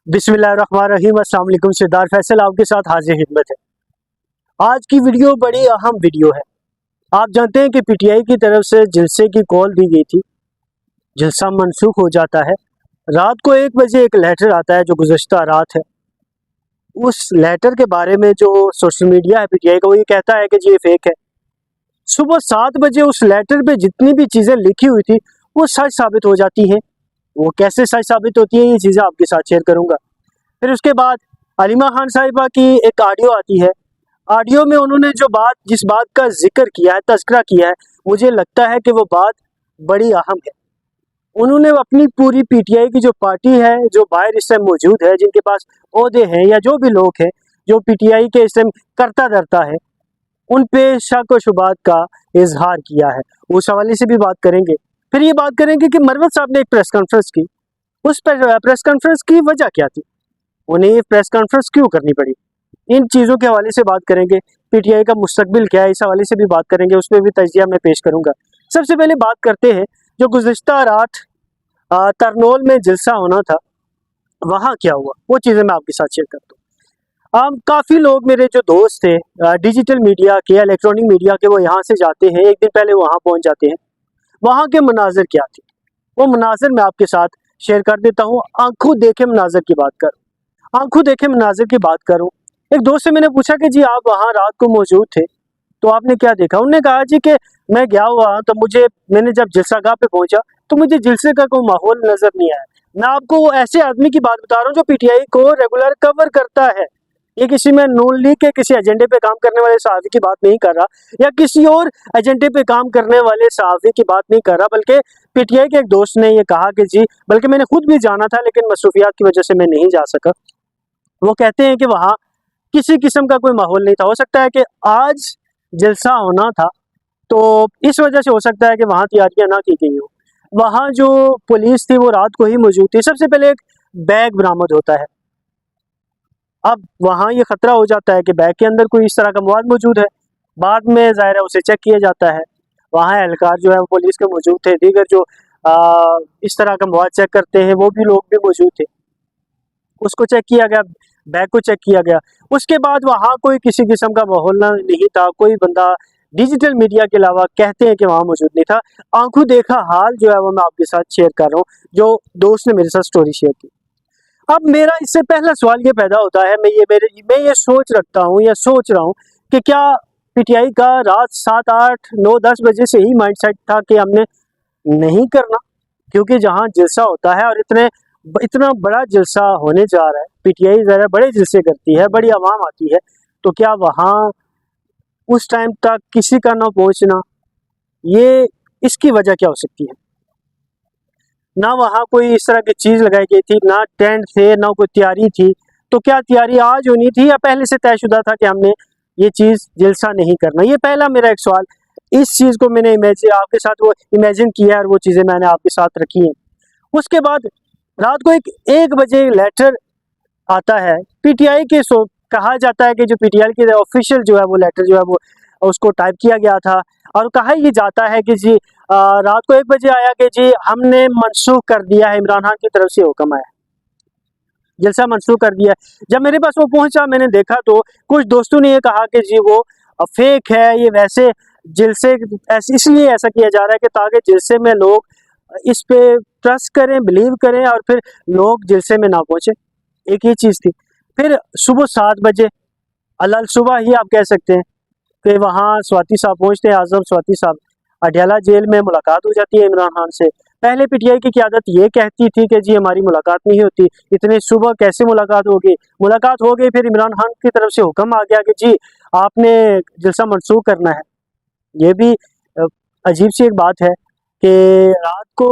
बिस्मिल्लाहिर्रहमानिर्रहीम। अस्सलाम वालेकुम। सिद्धार्थ फैसल आपके साथ हाजिर खिदमत है। आज की वीडियो बड़ी अहम वीडियो है। आप जानते हैं कि पीटीआई की तरफ से जलसे की कॉल दी गई थी, जलसा मनसूख हो जाता है। रात को 1 बजे एक लेटर आता है जो गुज़श्ता रात है। उस लेटर के बारे में जो सोशल मीडिया है पीटीआई का, वो ये कहता है कि जी ये फेक है। सुबह 7 बजे उस लेटर पे जितनी भी चीज़ें लिखी हुई थी वो सच साबित हो जाती हैं। वो कैसे सच साबित होती है, ये चीज़ें आपके साथ शेयर करूँगा। फिर उसके बाद अलीमा खान साहिबा की एक ऑडियो आती है। ऑडियो में उन्होंने जिस बात का जिक्र किया है, तज़किरा किया है, मुझे लगता है कि वो बात बड़ी अहम है। उन्होंने अपनी पूरी पीटीआई की जो पार्टी है, जो बाहर इस टाइम मौजूद है, जिनके पास ओहदे हैं या जो भी लोग हैं जो पीटीआई के इस टाइम करता धरता है, उन पे शक व शुबात का इजहार किया है। उस हवाले से भी बात करेंगे। फिर ये बात करेंगे कि मरवत साहब ने एक प्रेस कॉन्फ्रेंस की, उस प्रेस कॉन्फ्रेंस की वजह क्या थी, उन्हें ये प्रेस कॉन्फ्रेंस क्यों करनी पड़ी। इन चीज़ों के हवाले से बात करेंगे। पीटीआई का मुस्तकबिल क्या है, इस हवाले से भी बात करेंगे, उसमें भी तजिया मैं पेश करूंगा। सबसे पहले बात करते हैं जो गुज़िश्ता रात तरनोल में जलसा होना था, वहाँ क्या हुआ, वो चीज़ें मैं आपके साथ शेयर करता हूँ। काफ़ी लोग मेरे जो दोस्त थे डिजिटल मीडिया के, इलेक्ट्रॉनिक मीडिया के, वो यहाँ से जाते हैं, एक दिन पहले वहाँ पहुँच जाते हैं। वहाँ के मनाजिर क्या थे, वो मनाजिर मैं आपके साथ शेयर कर देता हूँ। आंखों देखे मनाजिर की बात करूँ, आंखों देखे मनाजिर की बात करूं। एक दोस्त से मैंने पूछा कि जी आप वहाँ रात को मौजूद थे तो आपने क्या देखा। उन्होंने कहा जी कि मैं गया हुआ तो मैंने जब जलसागाह पे पहुंचा तो मुझे जलसे का कोई माहौल नजर नहीं आया। मैं आपको वो ऐसे आदमी की बात बता रहा हूँ जो पीटीआई को रेगुलर कवर करता है। ये किसी में नून लीग के किसी एजेंडे पे काम करने वाले सहाफ़ी की बात नहीं कर रहा, या किसी और एजेंडे पे काम करने वाले सहाफ़ी की बात नहीं कर रहा, बल्कि पीटीआई के एक दोस्त ने ये कहा कि जी, बल्कि मैंने खुद भी जाना था लेकिन मसरूफियात की वजह से मैं नहीं जा सका। वो कहते हैं कि वहाँ किसी किस्म का कोई माहौल नहीं था। हो सकता है कि आज जलसा होना था तो इस वजह से हो सकता है कि वहाँ तैयारियां ना की गई हो। वहाँ जो पुलिस थी वो रात को ही मौजूद थी। सबसे पहले एक बैग बरामद होता है। अब वहाँ ये खतरा हो जाता है कि बैग के अंदर कोई इस तरह का मवाद मौजूद है। बाद में ज़ाहिर है उसे चेक किया जाता है। वहाँ एहलकार जो है वो पुलिस के मौजूद थे, दीगर जो इस तरह का मवाद चेक करते हैं वो भी लोग भी मौजूद थे। उसको चेक किया गया, बैग को चेक किया गया। उसके बाद वहाँ कोई किसी किस्म का माहौल नहीं था। कोई बंदा डिजिटल मीडिया के अलावा कहते हैं कि वहाँ मौजूद नहीं था। आंखों देखा हाल जो है वो मैं आपके साथ शेयर कर रहा हूँ, जो दोस्त ने मेरे साथ स्टोरी शेयर की। अब मेरा इससे पहला सवाल ये पैदा होता है, मैं ये सोच रखता हूँ या सोच रहा हूँ कि क्या पीटीआई का रात 7, 8, 9, 10 बजे से ही माइंडसेट था कि हमने नहीं करना, क्योंकि जहाँ जलसा होता है और इतना बड़ा जलसा होने जा रहा है, पीटीआई ज़रा बड़े जलसे करती है, बड़ी आवाम आती है, तो क्या वहाँ उस टाइम तक किसी का ना पहुँचना, ये इसकी वजह क्या हो सकती है। ना वहाँ कोई इस तरह की चीज़ लगाई गई थी, ना टेंट थे, ना कोई तैयारी थी। तो क्या तैयारी आज होनी थी या पहले से तयशुदा था कि हमने ये चीज़ जलसा नहीं करना। ये पहला मेरा एक सवाल। इस चीज़ को मैंने आपके साथ वो इमेजिन किया है और वो चीज़ें मैंने आपके साथ रखी हैं। उसके बाद रात को एक बजे लेटर आता है पीटीआई के। कहा जाता है कि जो पीटीआई के ऑफिशियल जो है वो लेटर जो है वो उसको टाइप किया गया था, और कहा ये जाता है कि जी रात को 1 बजे आया कि जी हमने मनसूख कर दिया है, इमरान खान की तरफ से हुक्म आया, जलसा मनसूख कर दिया है। जब मेरे पास वो पहुंचा, मैंने देखा तो कुछ दोस्तों ने ये कहा कि जी वो फेक है, ये वैसे जलसे इसलिए ऐसा किया जा रहा है कि ताकि जलसे में लोग इस पे ट्रस्ट करें, बिलीव करें और फिर लोग जलसे में ना पहुंचे। एक ये चीज़ थी। फिर सुबह 7 बजे, अल सुबह ही आप कह सकते हैं कि वहाँ स्वाति साहब पहुँचते हैं, आज़म स्वाति साहब। अडयाला जेल में मुलाकात हो जाती है इमरान खान से। पहले पीटीआई की क़यादत ये कहती थी कि जी हमारी मुलाकात नहीं होती, इतने सुबह कैसे मुलाकात होगी। मुलाकात हो गई, फिर इमरान खान की तरफ से हुक्म आ गया कि जी आपने जलसा मनसूख करना है। ये भी अजीब सी एक बात है कि रात को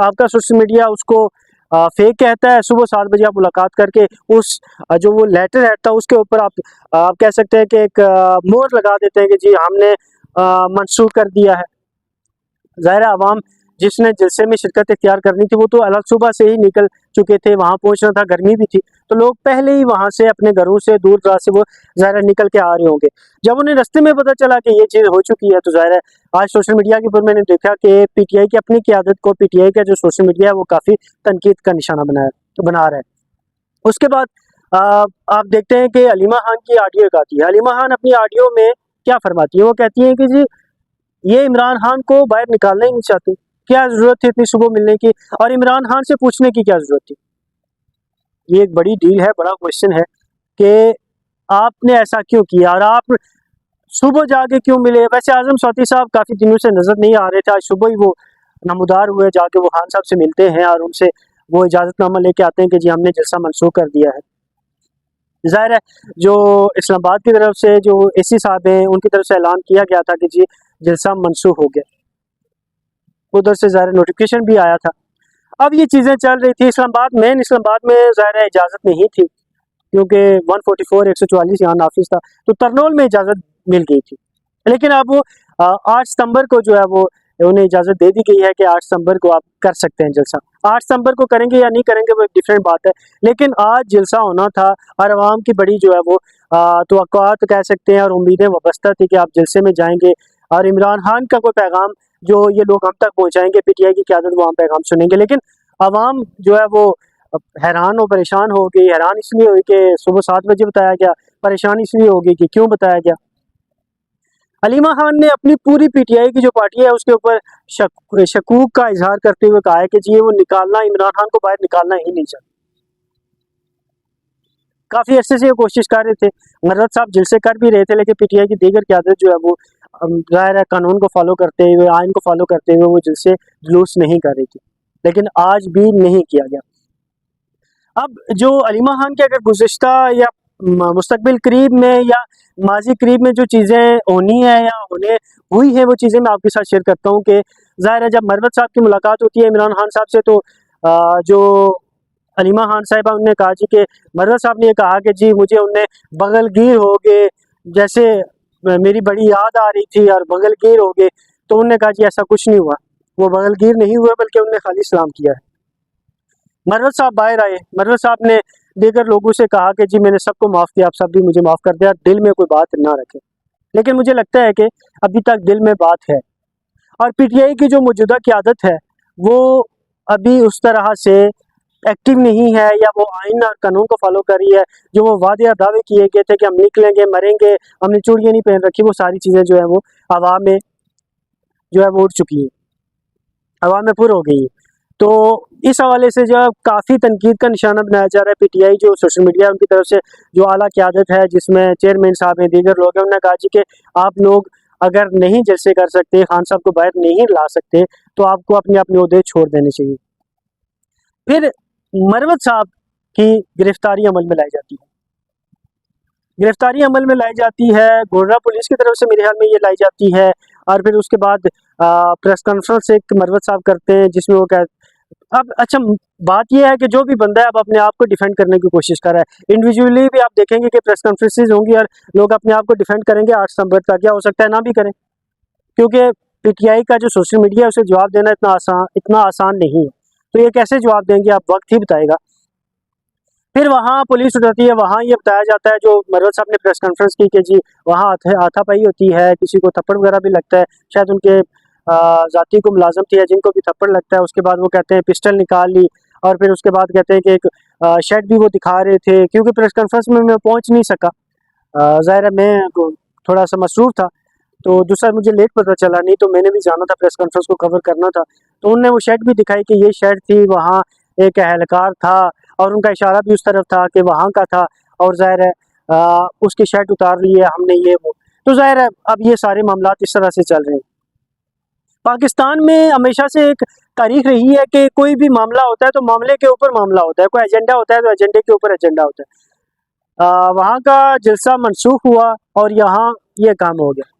आपका सोशल मीडिया उसको फेक कहता है, सुबह 7 बजे आप मुलाकात करके उस जो वो लेटर हेड था उसके ऊपर आप कह सकते हैं कि एक मोहर लगा देते हैं कि जी हमने मनसूख कर दिया है। ज़ाहिर है आवाम जिसने जलसे में शिरकत इख्तियार करनी थी वो तो अलग सुबह से ही निकल चुके थे, वहाँ पहुँचना था, गर्मी भी थी, तो लोग पहले ही वहाँ से अपने घरों से दूर दराज से वो ज़ाहिर निकल के आ रहे होंगे। जब उन्हें रास्ते में पता चला कि ये चीज़ हो चुकी है तो ज़ाहिर है आज सोशल मीडिया के ऊपर मैंने देखा कि पीटीआई की अपनी क़यादत को, पीटीआई का जो सोशल मीडिया है वो काफ़ी तनकीद का निशाना बना रहा है। उसके बाद आप देखते हैं कि हलीमा खान की ऑडियो एक आती है। हलीमा खान अपनी ऑडियो में क्या फरमाती है, वो कहती है कि जी ये इमरान खान को बाहर निकालना ही नहीं चाहते, क्या ज़रूरत थी इतनी सुबह मिलने की, और इमरान खान से पूछने की क्या ज़रूरत थी। ये एक बड़ी डील है, बड़ा क्वेश्चन है कि आपने ऐसा क्यों किया और आप सुबह जाके क्यों मिले। वैसे आजम सौती साहब काफ़ी दिनों से नज़र नहीं आ रहे थे, आज सुबह ही वो नमदार हुए, जाके वो खान साहब से मिलते हैं और उनसे वो इजाज़तनामा लेके आते हैं कि जी हमने जलसा मनसूख कर दिया है। ज़ाहिर है जो इस्लामाबाद की तरफ से जो एसी साहब हैं उनकी तरफ से ऐलान किया गया था कि जी जलसा मनसूख हो गया, उधर से ज़ाहिर नोटिफिकेशन भी आया था। अब ये चीज़ें चल रही थी इस्लामाबाद में ज़ाहिर है इजाज़त नहीं थी, क्योंकि 144 144 यहाँ नाफिज था, तो तरनोल में इजाज़त मिल गई थी। लेकिन अब वो 8 सितंबर को जो है वो उन्हें इजाज़त दे दी गई है कि 8 सितंबर को आप कर सकते हैं जलसा। 8 सितंबर को करेंगे या नहीं करेंगे वो एक डिफरेंट बात है, लेकिन आज जलसा होना था और आवाम की बड़ी जो है वो तवक्कुआत कह सकते हैं और उम्मीदें वाबस्ता थी कि आप जलसे में जाएंगे और इमरान खान का कोई पैगाम जो ये लोग हम तक पहुँचाएंगे, पीटीआई की क़यादत वो हम पैगाम सुनेंगे। लेकिन आवाम जो है वो हैरान और परेशान हो गई। हैरान इसलिए हुई कि सुबह 7 बजे बताया गया, परेशान इसलिए हो गई कि क्यों बताया गया। हलीमा खान ने अपनी पूरी पीटीआई की जो पार्टी है उसके ऊपर शकूक का इजहार करते हुए कहा है कि जी वो निकालना, इमरान खान को बाहर निकालना ही नहीं चाहते। काफ़ी अरसे से ये कोशिश कर रहे थे, मरवत साहब जलसे कर भी रहे थे, लेकिन पीटीआई की दीगर क़यादत जो है वो ज़ाहिर है कानून को फॉलो करते हुए, आइन को फॉलो करते हुए वो जलसे जुलूस नहीं कर रही थी, लेकिन आज भी नहीं किया गया। अब जो हलीमा खान के अगर गुज़िश्ता या मुस्तकबिल करीब में या माजी करीब में जो चीज़ें होनी है या होने हुई है वो चीज़ें मैं आपके साथ शेयर करता हूँ कि ज़ाहिर है जब मरवत साहब की मुलाकात होती है इमरान खान साहब से, तो जो हलीमा खान साहिबा उन्होंने कहा जी कि मरवत साहब ने ये कहा कि जी मुझे उनने बगलगीर हो गए, जैसे मेरी बड़ी याद आ रही थी और बगलगीर हो गए। तो उन्होंने कहा जी ऐसा कुछ नहीं हुआ, वो बगलगीर नहीं हुआ बल्कि उन्होंने खाली सलाम किया है। मरवत साहब बाहर आए, मरवत साहब ने दीगर लोगों से कहा कि जी मैंने सबको माफ़ किया, आप सब भी मुझे माफ़ कर दिया, दिल में कोई बात ना रखें। लेकिन मुझे लगता है कि अभी तक दिल में बात है और पीटीआई की जो मौजूदा क़यादत है वो अभी उस तरह से एक्टिव नहीं है या वो आइन और कानून को फॉलो कर रही है। जो वो वादे और दावे किए गए थे कि हम निकलेंगे, मरेंगे, हमने चूड़ियाँ नहीं पहन रखी, वो सारी चीज़ें जो है वो हवा में जो है वो उड़ चुकी हैं, हवा में पुर हो गई है। तो इस हवाले से जो काफ़ी तनकीद का निशाना बनाया जा रहा है पीटीआई जो सोशल मीडिया उनकी तरफ से जो आला क़यादत है जिसमें चेयरमैन साहब हैं, दीगर लोग हैं, उन्होंने कहा जी कि आप लोग अगर नहीं जलसे कर सकते, खान साहब को बाहर नहीं ला सकते, तो आपको अपने अपने ओहदे छोड़ देने चाहिए। फिर मरवत साहब की गिरफ्तारी अमल में लाई जाती है, गिरफ्तारी अमल में लाई जाती है, गोडरा पुलिस की तरफ से मेरे ख्याल में ये लाई जाती है। और फिर उसके बाद प्रेस कॉन्फ्रेंस एक मरवत साहब करते हैं जिसमें वो कह अब अच्छा बात यह है कि जो भी बंदा है अब अपने आप को डिफेंड करने की कोशिश कर रहा है। इंडिविजुअली भी आप देखेंगे कि प्रेस कॉन्फ्रेंसेज होंगी और लोग अपने आप को डिफेंड करेंगे 8 सितंबर तक, क्या हो सकता है ना भी करें, क्योंकि पीटीआई का जो सोशल मीडिया है उसे जवाब देना इतना आसान नहीं है। तो ये कैसे जवाब देंगे आप, वक्त ही बताएगा। फिर वहाँ पुलिस उतरती है, वहाँ ये बताया जाता है जो मरवत साहब ने प्रेस कॉन्फ्रेंस की कि जी वहाँ हाथापाई होती है, किसी को थप्पड़ वगैरह भी लगता है, शायद उनके ज़ाती को मुलाजम थी या जिनको भी थप्पड़ लगता है। उसके बाद वो कहते हैं पिस्टल निकाल ली और फिर उसके बाद कहते हैं कि एक शेड भी वो दिखा रहे थे, क्योंकि प्रेस कॉन्फ्रेंस में मैं पहुँच नहीं सका, ज़ाहिर है मैं थोड़ा सा मसरूफ़ था, तो दूसरा मुझे लेट पता चला, नहीं तो मैंने भी जाना था प्रेस कॉन्फ्रेंस को कवर करना था। तो उन्होंने वो शेड भी दिखाई कि ये शेड थी, वहाँ एक एहलकार था और उनका इशारा भी उस तरफ था कि वहाँ का था, और ज़ाहिर है उसकी शर्ट उतार ली है हमने, ये वो। तो ज़ाहिर है अब ये सारे मामलात इस तरह से चल रहे हैं। पाकिस्तान में हमेशा से एक तारीख रही है कि कोई भी मामला होता है तो मामले के ऊपर मामला होता है, कोई एजेंडा होता है तो एजेंडे के ऊपर एजेंडा होता है। वहाँ का जलसा मनसूख हुआ और यहाँ ये काम हो गया,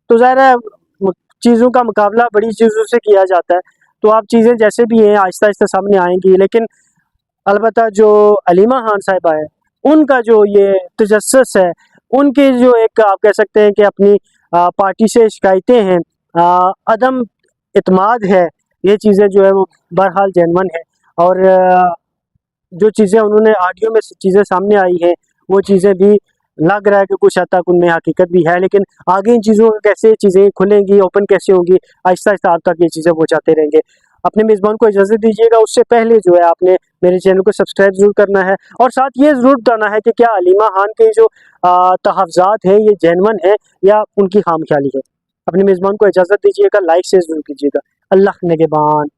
तो ज़ाहिर है चीज़ों का मुकाबला बड़ी चीज़ों से किया जाता है, तो आप चीज़ें जैसे भी हैं आहिस्ता आहिस्ता सामने आएंगी। लेकिन अलबत्ता जो हलीमा खान साहिबा है उनका जो ये तजस्सुस है, उनके जो एक आप कह सकते हैं कि अपनी पार्टी से शिकायतें हैं, अदम इत्माद है, ये चीज़ें जो है वो बहरहाल जेन्युइन है। और जो चीज़ें उन्होंने ऑडियो में चीज़ें सामने आई हैं वो चीज़ें भी लग रहा है कि कुछ हद तक उनमें हकीकत भी है, लेकिन आगे इन चीज़ों का कैसे चीज़ें खुलेंगी, ओपन कैसे होंगी, आहिस्ता आहिस्ता आप तक ये चीज़ें पहुँचाते रहेंगे। अपने मेज़बान को इजाज़त दीजिएगा। उससे पहले जो है आपने मेरे चैनल को सब्सक्राइब जरूर करना है और साथ ये ज़रूर बताना है कि क्या हलीमा खान के जो तहफ़्ज़ात हैं ये जेन्युइन है या उनकी खामख्याली है। अपने मेज़बान को इजाज़त दीजिएगा, लाइक से ज़रूर कीजिएगा। अल्लाह निगहबान।